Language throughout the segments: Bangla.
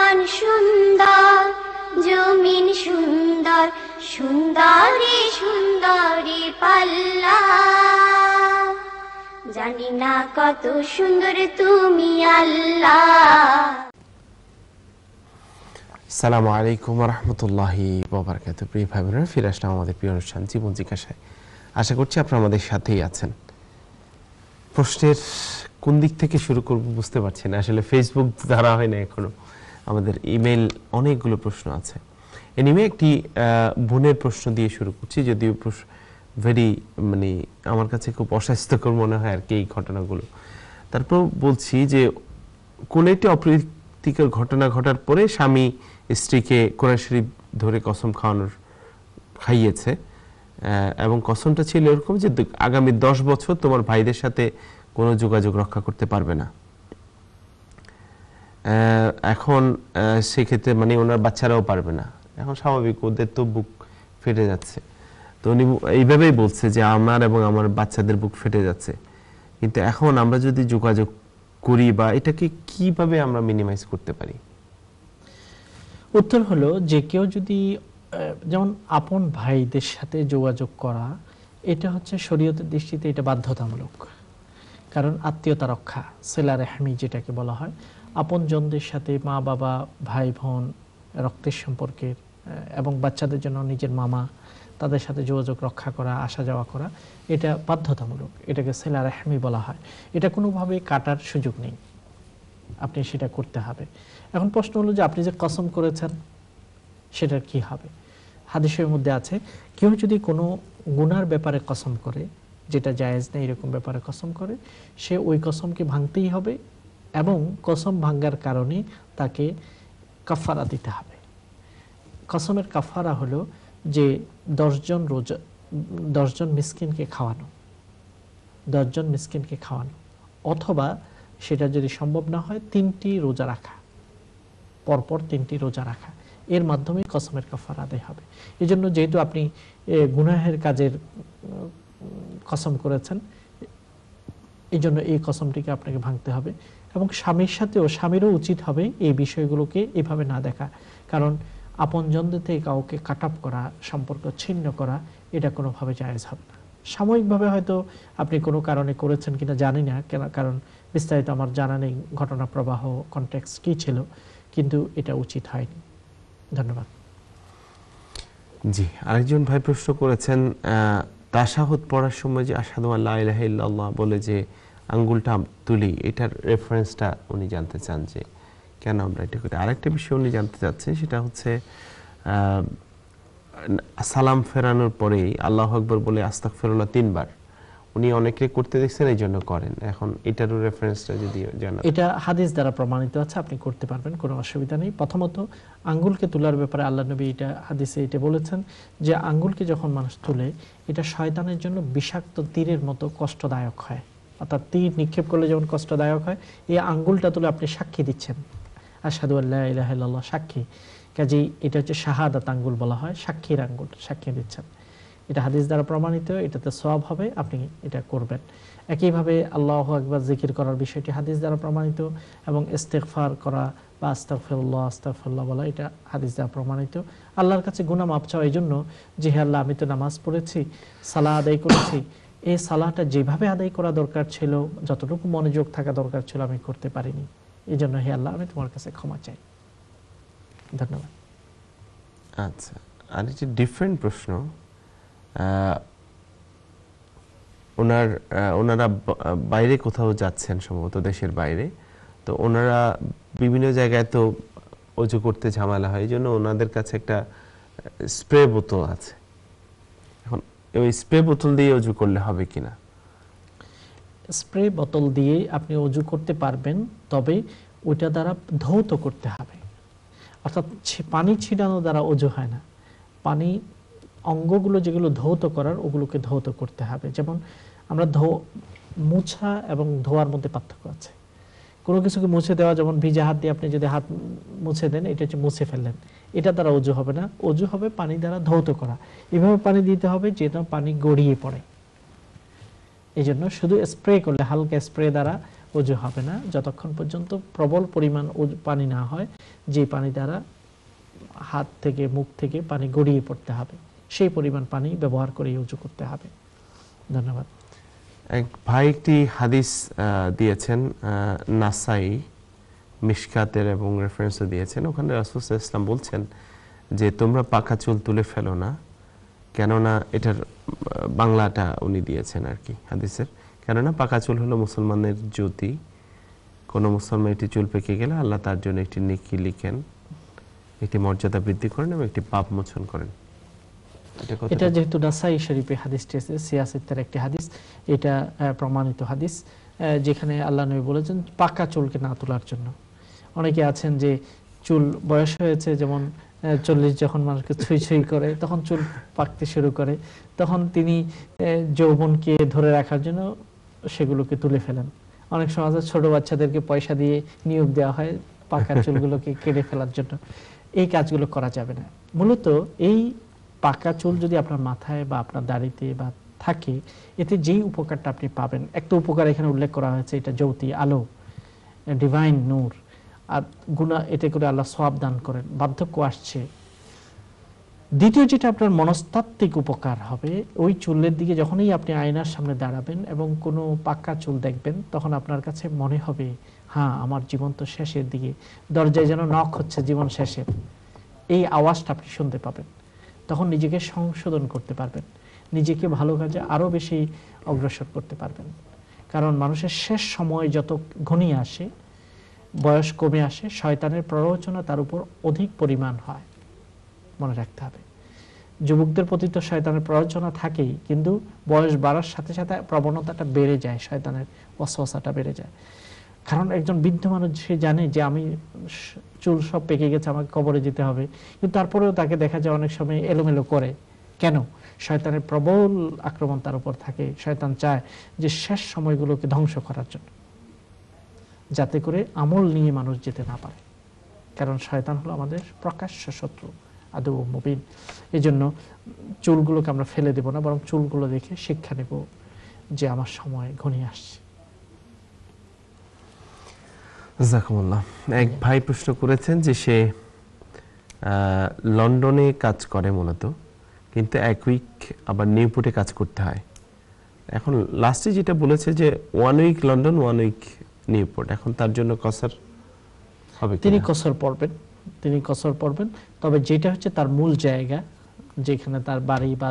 আসমান সুন্দর, জমিন সুন্দর, সুন্দরী সুন্দরী পাল্লা। জানি না কত সুন্দর তুমি আল্লাহ। আসসালামু আলাইকুম ওয়া রাহমাতুল্লাহি ওয়া বারাকাতুহু। প্রিয় ভাই বোনেরা, ফিরে আসলাম আমাদের প্রিয় অনুষ্ঠান জীবন জিজ্ঞাসায়। আশা করছি আপনারা আমাদের সাথেই আছেন। প্রশ্নের কোন দিক থেকে শুরু করব বুঝতে পারছি না, আসলে ফেসবুক ধরা হয় না এখনো, আমাদের ইমেল অনেকগুলো প্রশ্ন আছে। এনিওয়ে একটি বোনের প্রশ্ন দিয়ে শুরু করছি, যদিও ভেরি আমার কাছে খুব অস্বাস্থ্যকর মনে হয় আর কি এই ঘটনাগুলো। তারপর বলছি যে কোন একটি অপ্রীতিকর ঘটনা ঘটার পরে স্বামী স্ত্রীকে কোরআন শরীফ ধরে কসম খাইয়েছে, এবং কসমটা ছিল এরকম যে আগামী 10 বছর তোমার ভাইদের সাথে কোনো যোগাযোগ রক্ষা করতে পারবে না। এখন সেক্ষেত্রে ওনার বাচ্চারাও পারবে না। এখন স্বাভাবিক ওদের তো বুক ফেটে যাচ্ছে, তো উনি এইভাবেই বলছে যে আমার এবং আমার বাচ্চাদের বুক ফেটে যাচ্ছে, কিন্তু এখন আমরা যদি যোগাযোগ করি বা এটাকে কিভাবে আমরা মিনিমাইজ করতে পারি? উত্তর হলো যে কেউ যদি যেমন আপন ভাইদের সাথে যোগাযোগ করা, এটা হচ্ছে শরীয়তের দৃষ্টিতে এটা বাধ্যতামূলক। কারণ আত্মীয়তা রক্ষা, সিলা রাহমি যেটাকে বলা হয়, আপনজনদের সাথে মা বাবা ভাই বোন রক্তের সম্পর্কের এবং বাচ্চাদের জন্য নিজের মামা তাদের সাথে যোগাযোগ রক্ষা করা, আসা যাওয়া করা, এটা বাধ্যতামূলক। এটাকে সিলা রাহমি বলা হয়। এটা কোনোভাবে কাটার সুযোগ নেই, আপনি সেটা করতে হবে। এখন প্রশ্ন হলো যে আপনি যে কসম করেছেন সেটার কি হবে? হাদিসের মধ্যে আছে কেউ যদি কোনো গুনার ব্যাপারে কসম করে, যেটা জায়েজ নেই এরকম ব্যাপারে কসম করে, সে ওই কসমকে ভাঙতেই হবে এবং কসম ভাঙ্গার কারণে তাকে কাফারা দিতে হবে। কসমের কাফারা হলো যে 10 জন মিসকিনকে খাওয়ানো, 10 জন মিসকিনকে খাওয়ানো, অথবা সেটা যদি সম্ভব না হয় 3টি রোজা রাখা, পরপর 3টি রোজা রাখা, এর মাধ্যমে কসমের কাফারা আদায় হবে। এই জন্য যেহেতু আপনি গুনাহের কাজের কসম করেছেন, এই জন্য এই কসমটিকে আপনাকে ভাঙতে হবে। এবং স্বামীর সাথেও, স্বামীরও উচিত হবে এই বিষয়গুলোকে এভাবে না দেখা, কারণ আপনজনদের থেকে কাউকে কাট অফ করা, সম্পর্ক ছিন্ন করা, এটা কোনোভাবে জায়েজ হবে না। সাময়িকভাবে হয়তো আপনি কোনো কারণে করেছেন কিনা জানি না, কারণ বিস্তারিত আমার জানা নেই ঘটনা প্রবাহ, কনটেক্সট কি ছিল, কিন্তু এটা উচিত হয়নি। ধন্যবাদ। জি, আরেকজন ভাই প্রশ্ন করেছেন, তাশাহুদ পড়ার সময় যে আশহাদু আল্লা ইলাহা ইল্লাল্লাহ বলে যে আঙ্গুলটা তুলি, এটার রেফারেন্সটা উনি জানতে চান যে কেন আমরা এটা করি। আরেকটা বিষয় উনি জানতে চাচ্ছেন, সেটা হচ্ছে সালাম ফেরানোর পরেই আল্লাহু আকবার বলে আস্তাগফিরুল্লাহ 3 বার উনি অনেকে করতে দেখছেন, এই জন্য করেন। এখন এটারও রেফারেন্সটা যদি জানা। এটা হাদিস দ্বারা প্রমাণিত আছে, আপনি করতে পারবেন, কোনো অসুবিধা নেই। প্রথমত আঙ্গুলকে তোলার ব্যাপারে আল্লাহ নবী এটা হাদিসে এটা বলেছেন যে আঙ্গুলকে যখন মানুষ তুলে, এটা শয়তানের জন্য বিষাক্ত তীরের মতো কষ্টদায়ক হয়। অর্থাৎ তীর নিক্ষেপ করলে যেমন কষ্টদায়ক হয়, এই আঙ্গুলটা তুলে আপনি সাক্ষী দিচ্ছেন আশহাদু আল্লা ইলাহা ইল্লাল্লাহ, সাক্ষী। কাজেই এটা হচ্ছে শাহাদাত আঙ্গুল বলা হয়, সাক্ষীর আঙ্গুল, সাক্ষী দিচ্ছেন। এটা হাদিস দ্বারা প্রমাণিত, এটাতে সওয়াব হবে, আপনি এটা করবেন। একইভাবে আল্লাহু আকবার জিকির করার বিষয়টি হাদিস দ্বারা প্রমাণিত, এবং ইস্তিগফার করা বা আস্তাগফিরুল্লাহ আস্তাগফিরুল্লাহ বলা, এটা হাদিস দ্বারা প্রমাণিত। আল্লাহর কাছে গুনাহ মাফ চাওয়া এই জন্য যে হে আল্লাহ, আমি তো নামাজ পড়েছি, সালাহ আদায় করেছি, এই সালাহটা যেভাবে আদায় করা দরকার ছিল, যতটুকু মনোযোগ থাকা দরকার ছিল, আমি করতে পারিনি, এই জন্য হে আল্লাহ আমি তোমার কাছে ক্ষমা চাই। ধন্যবাদ। আচ্ছা, আর একটি ডিফারেন্ট প্রশ্ন, ওনারা বাইরে কোথাও যাচ্ছেন, সম্ভবত দেশের বাইরে, তো ওনারা বিভিন্ন জায়গায় তো অজু করতে ঝামেলা হয়, এই জন্য ওনাদের কাছে একটা স্প্রে বোতল আছে। এখন ওই স্প্রে বোতল দিয়ে অজু করলে হবে কিনা? স্প্রে বোতল দিয়ে আপনি অজু করতে পারবেন, তবে ওইটা দ্বারা ধৌত করতে হবে। অর্থাৎ পানি ছিটানো দ্বারা অজু হয় না, পানি অঙ্গগুলো যেগুলো ধৌত করার, ওগুলোকে ধৌত করতে হবে। যেমন আমরা মুছা এবং ধোয়ার মধ্যে পার্থক্য আছে। কোনো কিছুকে মুছে দেওয়া, যেমন ভিজা হাত দিয়ে আপনি যদি হাত মুছে দেন, এটা হচ্ছে মুছে ফেললেন, এটা দ্বারা অজু হবে না। অজু হবে পানি দ্বারা ধৌত করা। এভাবে পানি দিতে হবে যেন পানি গড়িয়ে পড়ে। এই জন্য শুধু স্প্রে করলে, হালকা স্প্রে দ্বারা ওযু হবে না যতক্ষণ পর্যন্ত প্রবল পরিমাণ পানি না হয়, যে পানি দ্বারা হাত থেকে মুখ থেকে পানি গড়িয়ে পড়তে হবে, সেই পরিমাণ পানি ব্যবহার করে ওযু করতে হবে। ধন্যবাদ। এক ভাই একটি হাদিস দিয়েছেন, নাসাই মিশকাতের, এবং রেফারেন্সও দিয়েছেন। ওখানে রাসূল সাল্লাল্লাহু আলাইহি ওয়াসাল্লাম বলছেন যে তোমরা পাকা চুল তুলে ফেলো না, কেননা এটার বাংলাটা উনি দিয়েছেন আর কি হাদিসের, কেননা পাকা চুল হলো মুসলমানের জ্যোতি, কোনো মুসলমান একটি চুল পেকে গেলে আল্লাহ তার জন্য একটি নেকি লিখেন, একটি মর্যাদা বৃদ্ধি করেন এবং একটি পাপ মোচন করেন। এটা যেহেতু নাসাই শরীফে হাদিসটি আছে, সিয়াসিতের একটি হাদিস, এটা প্রমাণিত হাদিস, যেখানে আল্লাহ নবী বলেছেন পাকা চুলকে না তোলার জন্য। অনেকে আছেন যে চুল বয়স হয়েছে, যেমন 40 যখন মানুষকে ছুঁই ছুঁই করে তখন চুল পাকতে শুরু করে, তখন তিনি যৌবনকে ধরে রাখার জন্য সেগুলোকে তুলে ফেলেন। অনেক সময় ছোট বাচ্চাদেরকে পয়সা দিয়ে নিয়োগ দেওয়া হয় পাকা চুলগুলোকে কেটে ফেলার জন্য। এই কাজগুলো করা যাবে না। মূলত এই পাকা চুল যদি আপনার মাথায় বা আপনার দাড়িতে বা থাকে, এতে যেই উপকারটা আপনি পাবেন, একটা উপকার এখানে উল্লেখ করা হয়েছে, এটা জ্যোতি, আলো, ডিভাইন নূর, আর গুনাহ এতে করে আল্লাহ সওয়াব দান করেন, বার্ধক্য আসছে। দ্বিতীয় যেটা আপনার মনস্তাত্ত্বিক উপকার হবে, ওই চুলের দিকে যখনই আপনি আয়নার সামনে দাঁড়াবেন এবং কোনো পাকা চুল দেখবেন, তখন আপনার কাছে মনে হবে হ্যাঁ আমার জীবন তো শেষের দিকে, দরজায় যেন নক হচ্ছে জীবন শেষের, এই আওয়াজটা আপনি শুনতে পাবেন। তখন নিজেকে সংশোধন করতে পারবেন, নিজেকে ভালো কাজে আরো বেশি অগ্রসর করতে পারবেন। কারণ মানুষের শেষ সময় যত ঘনিয়ে আসে, বয়স কমে আসে, শয়তানের প্ররোচনা তার উপর অধিক পরিমাণ হয়, মনে রাখতে হবে। যুবকদের প্রতি তো শয়তানের প্ররোচনা থাকেই, কিন্তু বয়স বাড়ার সাথে সাথে প্রবণতাটা বেড়ে যায়, শয়তানের ওয়াসওয়াসাটা বেড়ে যায়। কারণ একজন বৃদ্ধ মানুষ সে জানে যে আমি চুল সব পেকে গেছে, আমাকে কবরে যেতে হবে, কিন্তু তারপরেও তাকে দেখা যায় অনেক সময় এলোমেলো করে। কেন? শয়তানের প্রবল আক্রমণ তার উপর থাকে। শয়তান চায় যে শেষ সময়গুলোকে ধ্বংস করার জন্য, যাতে করে আমল নিয়ে মানুষ যেতে না পারে। কারণ শয়তান হলো আমাদের প্রকাশ্য শত্রু, আদু মুবিন। এই জন্য চুলগুলোকে আমরা ফেলে দেব না, বরং চুলগুলো দেখে শিক্ষা নেব যে আমার সময় ঘনিয়ে আসছে। জাযাকুমুল্লাহ। এক ভাই প্রশ্ন করেছেন যে সে লন্ডনে কাজ করে মূলত, কিন্তু এক উইক আবার নিউপোর্টে কাজ করতে হয়। এখন লাস্টে যেটা বলেছে যে 1 উইক লন্ডন 1 উইক নিউপোর্ট, এখন তার জন্য কসর হবে? তিনি কসর পড়বেন, তবে যেটা হচ্ছে তার মূল জায়গা, যেখানে তার বাড়ি বা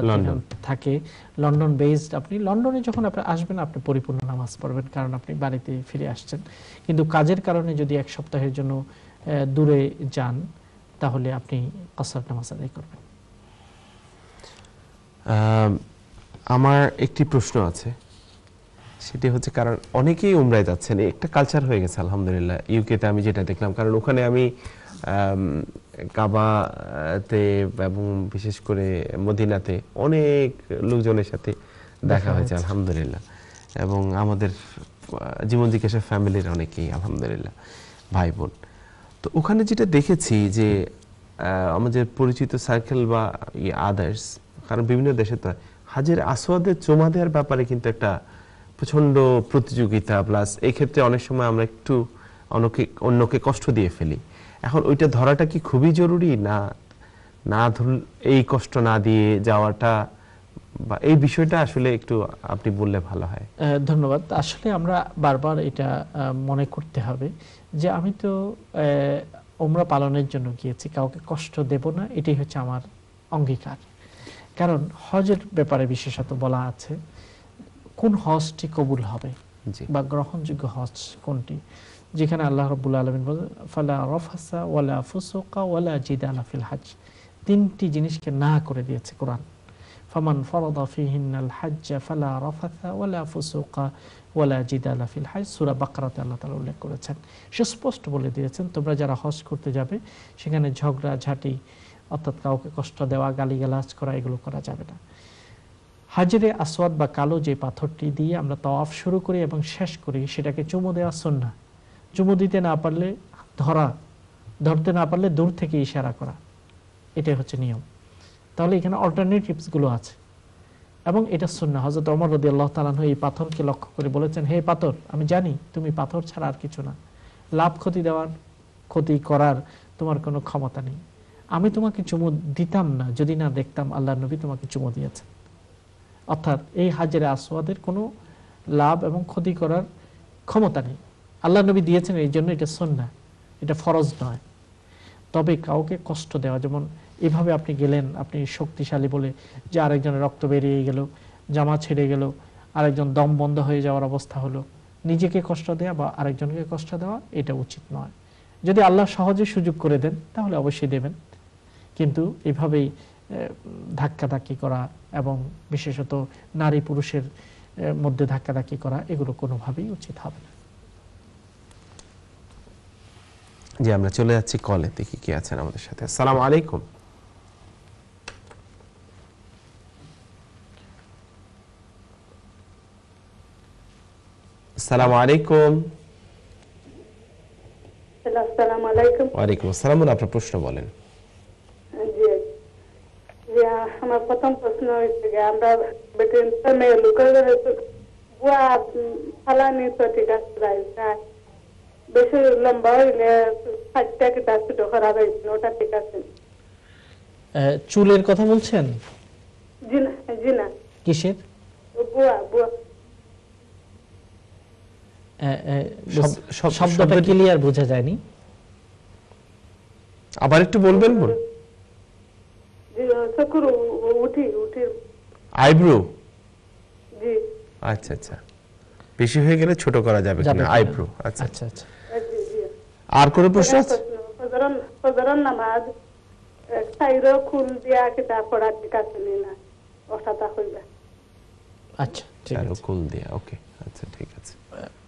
থাকে, লন্ডন বেসড, আপনি লন্ডনে যখন আপনি আসবেন আপনি পরিপূর্ণ নামাজ পড়বেন, কারণ আপনি বাড়িতে ফিরে আসছেন। কিন্তু কাজের কারণে যদি 1 সপ্তাহের জন্য দূরে যান, তাহলে আপনি কসর নামাজ আদায় করবেন। আমার একটি প্রশ্ন আছে, সেটি হচ্ছে কারণ অনেকেই উমরায় যাচ্ছেন, একটা কালচার হয়ে গেছে আলহামদুলিল্লাহ ইউকেতে, আমি যেটা দেখলাম। কারণ ওখানে আমি কাবাতে এবং বিশেষ করে মদিনাতে অনেক লোকজনের সাথে দেখা হয়েছে আলহামদুলিল্লাহ, এবং আমাদের জীবন জিজ্ঞাসা ফ্যামিলির অনেকেই আলহামদুলিল্লাহ ভাই বোন। তো ওখানে যেটা দেখেছি যে আমাদের পরিচিত সার্কেল বা আদার্স, কারণ বিভিন্ন দেশে তো হাজের আসওয়াদের চুমা দেওয়ার ব্যাপারে কিন্তু একটা প্রচন্ড প্রতিযোগিতা, প্লাস এই ক্ষেত্রে অনেক সময় আমরা একটু অন্যকে কষ্ট দিয়ে ফেলি। এখন ওইটা ধরাটা কি খুবই জরুরি, না এই কষ্ট না দিয়ে যাওয়াটা, বা এই বিষয়টা আসলে একটু আপনি বললে ভালো হয়। ধন্যবাদ। আসলে আমরা বারবার এটা মনে করতে হবে যে আমি তো ওমরা পালনের জন্য গিয়েছি, কাউকে কষ্ট দেব না, এটাই হচ্ছে আমার অঙ্গীকার। কারণ হজের ব্যাপারে বিশেষত বলা আছে কোন হজটি কবুল হবে বা গ্রহণযোগ্য হজ কোনটি, যেখানে আল্লাহ রাব্বুল আলামিন বলেন ফালা রাফাসা ওয়ালা ফুসুকা ওয়ালা জিদালা ফিল হজ, 3টি জিনিসকে না করে দিয়েছে কোরআন। ফামান ফারাদা ফিহিন্নাল হজ্জ ফালা রাফাসা ওয়ালা ফুসুকা ওয়ালা জিদালা ফিল হজ, সূরা বাকারাতে আল্লাহ তাআলা উল্লেখ করেছেন, সুস্পষ্ট বলে দিয়েছেন তোমরা যারা হজ করতে যাবে সেখানে ঝগড়া ঝাঁটি, অর্থাৎ কাউকে কষ্ট দেওয়া, গালিগালাজ করা, এগুলো করা যাবে না। হাজরে আসওয়াদ বা কালো যে পাথরটি দিয়ে আমরা তাওয়াফ শুরু করি এবং শেষ করি, সেটাকে চুমু দেওয়া সুন্নাহ। চুমু দিতে না পারলে ধরতে না পারলে দূর থেকে ইশারা করা, এটাই হচ্ছে নিয়ম। তাহলে এখানে অল্টারনেটিভস গুলো আছে। এবং এটা সুন্নাহ। হযরত ওমর রাদিয়াল্লাহু তাআলা আনহু এই পাথরকে লক্ষ্য করে বলেছেন, হে পাথর, আমি জানি তুমি পাথর ছাড়া আর কিছু না, লাভ ক্ষতি দেওয়ার, ক্ষতি করার তোমার কোনো ক্ষমতা নেই। আমি তোমাকে চুমু দিতাম না যদি না দেখতাম আল্লাহর নবী তোমাকে চুমু দিয়েছেন। অর্থাৎ এই হাজরে আসওয়াদের কোনো লাভ এবং ক্ষতি করার ক্ষমতা নেই, আল্লাহর নবী দিয়েছেন, এই জন্য এটা সুন্নাহ, এটা ফরজ নয়। তবে কাউকে কষ্ট দেওয়া, যেমন এভাবে আপনি গেলেন, আপনি শক্তিশালী বলে যে আরেকজনের রক্ত বেরিয়ে গেল, জামা ছেড়ে গেল, আরেকজন দম বন্ধ হয়ে যাওয়ার অবস্থা হলো, নিজেকে কষ্ট দেওয়া বা আরেকজনকে কষ্ট দেওয়া এটা উচিত নয়। যদি আল্লাহ সহজে সুযোগ করে দেন তাহলে অবশ্যই দেবেন, কিন্তু এভাবেই ধাক্কাধাক্কি করা এবং বিশেষত নারী পুরুষের মধ্যে ধাক্কাধাক্কি করা এগুলো কোনোভাবেই উচিত হবে না। জি, আমরা চলে যাচ্ছি কলে, দেখি কে আছেন আমাদের সাথে। আসসালামু আলাইকুম। আসসালামু আলাইকুম। আসসালামু আলাইকুম। ওয়ালাইকুম আসসালাম। আপনার প্রশ্ন বলেন। জি জি, আমার প্রথম প্রশ্ন হচ্ছে যে আমরা মেয়ে লোকের বুয়া ফালানি তো ঠিক আছে, বেশি লম্বা হইলে সাতটা কিতা ছোট করা হয়েছিল, ওটা ঠিক আছে? চুলের কথা বলছেন? জি না, জি না, কিসের? বুয়া বুয়া শব্দটা ক্লিয়ার বোঝা যায়নি, আবার একটু বলবেন? জি, চকুর উঠি উঠি আইব্রো। জি আচ্ছা আচ্ছা, বেশি হয়ে গেলে ছোট করা যাবে কিনা? আইব্রো। আচ্ছা আচ্ছা আচ্ছা। জি জি। আর কোনো প্রশ্ন আছে? ফজরের নামাজ সাইরো খুল দিয়া কিতা পড়া ঠিক আছে না, ওটা কইবা। আচ্ছা ঠিক আছে, কুল দিয়া, ওকে, আচ্ছা ঠিক আছে।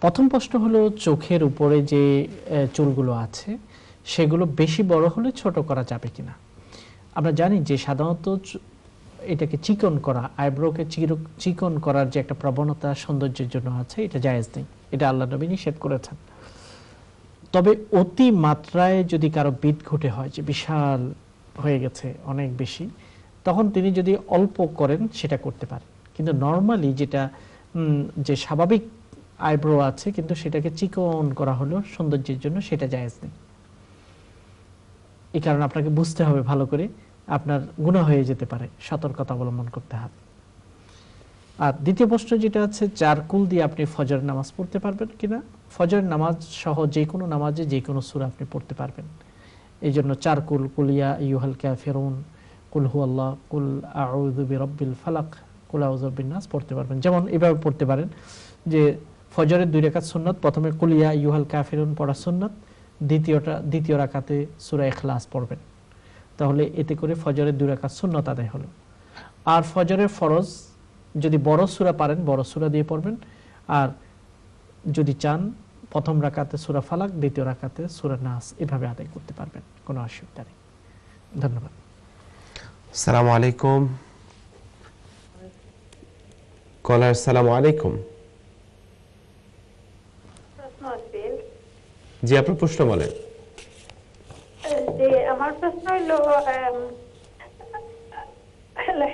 প্রথম প্রশ্ন হলো চোখের উপরে যে চুলগুলো আছে সেগুলো বেশি বড় হলে ছোট করা যাবে কিনা। আমরা জানি যে সাধারণত এটাকে চিকন করা, আইব্রোকে চিকন করার যে একটা প্রবণতা সৌন্দর্যের জন্য আছে, এটা জায়েজ নেই, এটা আল্লাহ নবী নিষেধ করেছেন। তবে অতি মাত্রায় যদি কারো বিদ ঘটে হয় যে বিশাল হয়ে গেছে অনেক বেশি, তখন তিনি যদি অল্প করেন সেটা করতে পারেন, কিন্তু নর্মালি যেটা যে স্বাভাবিক আইব্রো আছে কিন্তু সেটাকে চিকন করা হলো সৌন্দর্যের জন্য, সেটা জায়েজ নেই। এই কারণে আপনাকে বুঝতে হবে ভালো করে, আপনার গুনাহ হয়ে যেতে পারে, সতর্কতা অবলম্বন করতে হবে। আর দ্বিতীয় প্রশ্ন যেটা আছে, চারকুল দিয়ে আপনি ফজর নামাজ পড়তে পারবেন কিনা। ফজর নামাজ সহ যে কোনো নামাজে যে কোনো সূরা আপনি পড়তে পারবেন, এই জন্য চারকুল, কুলিয়া আইয়ুহাল কাফিরুন, কুল হুয়াল্লাহ, কুল আউযু বিরাব্বিল ফালাক, কুল আউযু বিন নাস পড়তে পারবেন। যেমন এভাবে পড়তে পারেন যে ফজরের 2 রাকাত সুন্নাত, প্রথমে কুলিয়া আইয়ুহাল কাফিরুন পড়া সুন্নাত, দ্বিতীয় রাকাতে সূরা ইখলাস পড়বেন, তাহলে এতে করে ফজরের 2 রাকাত সুন্নাত আদায় হলো। আর ফজরের ফরজ যদি বড় সূরা পারেন বড় সূরা দিয়ে পড়বেন, আর যদি চান প্রথম রাকাতে সূরা ফালাক, দ্বিতীয় রাকাতে সূরা নাস, এভাবে আদায় করতে পারবেন, কোনো অসুবিধা নেই। ধন্যবাদ। আসসালামু আলাইকুম। কলার, আসসালামু আলাইকুম। জি, আপনার প্রশ্ন বলেন। যে আমার প্রশ্ন হলো,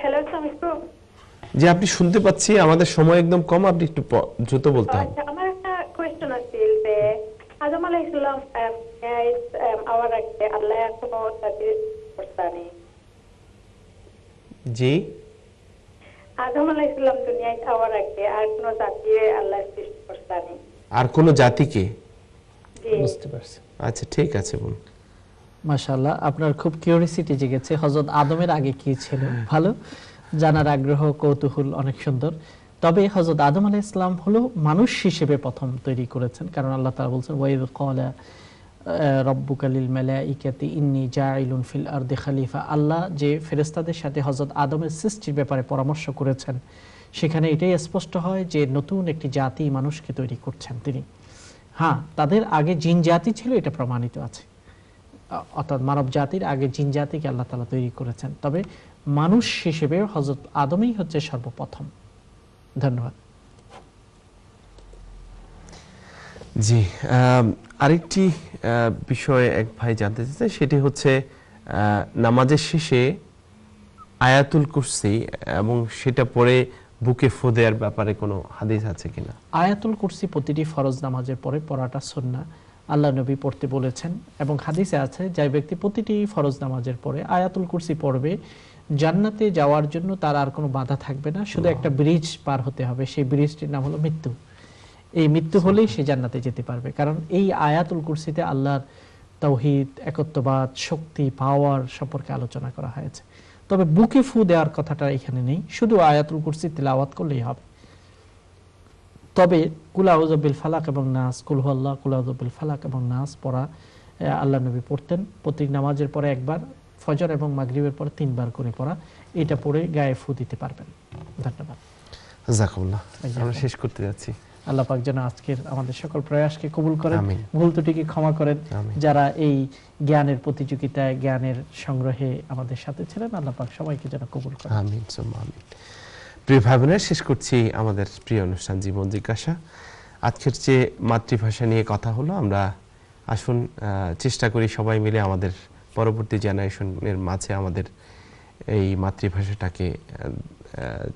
হ্যালো একটু। জি, আপনি শুনতে পাচ্ছি, আমাদের সময় একদম কম, আপনি একটু দ্রুত বলতে হবে। আচ্ছা, আমার একটা কোয়েশ্চন আছে যে আদম আলাইহিস সালাম আওয়ার আগে আল্লাহ কোনো জাতি করতেনি। জি, আদম আলাইহিস সালাম দুনিয়ায় আওয়ার আগে আর কোনো জাতি আল্লাহ সৃষ্টি করতেনি। আর কোন জাতিকে? জি বুঝতে পারছি। আচ্ছা ঠিক আছে, বলুন। মাশাআল্লাহ, আপনার খুব কিউরিওসিটি জেগেছে, হযরত আদমের আগে কি ছিল, ভালো জানার আগ্রহ, কৌতূহল, অনেক সুন্দর। তবে হযরত আদম আলাইহিস সালাম হলো মানুষ হিসেবে প্রথম তৈরি করেছেন, কারণ আল্লাহ তাআলা বলেছেন ওয়াইদ ক্বালা রাব্বুকা লিল মালাইকাতি ইন্নী জাইলুন ফিল আরদি খলিফা। আল্লাহ যে ফেরেশতাদের সাথে হযরত আদমের সৃষ্টির ব্যাপারে পরামর্শ করেছেন, সেখানে এটাই স্পষ্ট হয় যে নতুন একটি জাতি মানুষকে তৈরি করছেন তিনি। হ্যাঁ, তাদের আগে জিন জাতি ছিল, এটা প্রমাণিত আছে, অর্থাৎ মানব জাতির আগে জিন জাতিকে আল্লাহ তাআলা তৈরি করেছেন, তবে মানুষ হিসেবে হযরত আদমই হচ্ছে সর্বপ্রথম। ধন্যবাদ। জি, আরেকটি বিষয় এক ভাই জানতে চাইছে, সেটি হচ্ছে নামাজের শেষে আয়াতুল কুরসি এবং সেটা পরে বুকে ফু দেওয়ার ব্যাপারে কোনো হাদিস আছে কিনা? আয়াতুল কুরসি প্রতিটি ফরজ নামাজের পরে পড়াটা সুন্নাহ, আল্লাহ নবী পড়তে বলেছেন। এবং হাদিসে আছে যে ব্যক্তি প্রতিটি ফরজ নামাজের পরে আয়াতুল কুরসি পড়বে, জান্নাতে যাওয়ার জন্য তার আর কোনো বাধা থাকবে না, শুধু একটা ব্রিজ পার হতে হবে, সেই ব্রিজটির নাম হলো মৃত্যু। এই মৃত্যু হলেই সে জান্নাতে যেতে পারবে। কারণ এই আয়াতুল কুরসিতে আল্লাহর তাওহীদ, একত্ববাদ, শক্তি, পাওয়ার সম্পর্কে আলোচনা করা হয়েছে। তবে বুকে ফু দেওয়ার কথাটা এখানে নেই, শুধু আয়াতুল কুরসি তিলাওয়াত করলেই হবে। তবে কুল আউযু বিল ফালাক এবং নাস, কুল হুয়াল্লাহ, কুল আউযু বিল ফালাক এবং নাস পড়া আল্লাহ নবী পড়তেন। প্রত্যেক নামাজের পরে একবার, ফজর এবং মাগরিবের পরে 3 বার করে পড়া, এটা পড়ে গায়ে ফু দিতে পারবেন। ধন্যবাদ। জাযাকাল্লাহ। আমরা শেষ করতে যাচ্ছি। আল্লাহ পাক যেন আজকের আমাদের সকল প্রয়াসকে কবুল করেন, আমিন। ভুল ত্রুটিকে ক্ষমা করেন। আমিন। যারা এই জ্ঞানের প্রতিযোগিতায়, জ্ঞানের সংগ্রহে আমাদের সাথে ছিলেন, আল্লাহ পাক সবাইকে যেন কবুল করেন। আমিন সুম্মা আমিন। প্রিয় ভাই বোনেরা, শেষ করছি আমাদের প্রিয় অনুষ্ঠান জীবন জিজ্ঞাসা। আজকের যে মাতৃভাষা নিয়ে কথা হলো, আমরা আসুন চেষ্টা করি সবাই মিলে আমাদের পরবর্তী জেনারেশনের মাঝে আমাদের এই মাতৃভাষাটাকে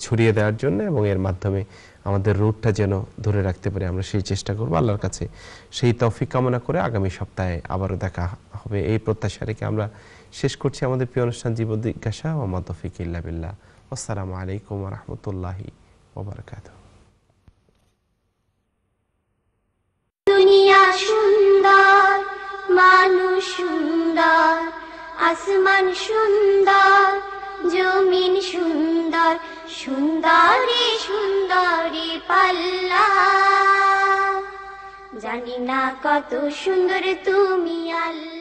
ছড়িয়ে দেওয়ার জন্য, এবং এর মাধ্যমে আমাদের রুটটা যেন ধরে রাখতে পারি, আমরা সেই চেষ্টা করব। আল্লাহর কাছে সেই তৌফিক কামনা করে আগামী সপ্তাহে আবারও দেখা হবে এই প্রত্যাশা রেখে আমরা শেষ করছি আমাদের প্রিয় অনুষ্ঠান জীবন জিজ্ঞাসা। ওয়া মা তৌফিক ইল্লা বিল্লাহ। আসসালামু আলাইকুম ওয়া রাহমাতুল্লাহি ওয়া বারাকাতুহু। দুনিয়া সুন্দর, মানুষ সুন্দর, আসমান সুন্দর, জমিন সুন্দর, সুন্দরী সুন্দরী পাল্লা। জানি না কত সুন্দর তুমি আল্লাহ।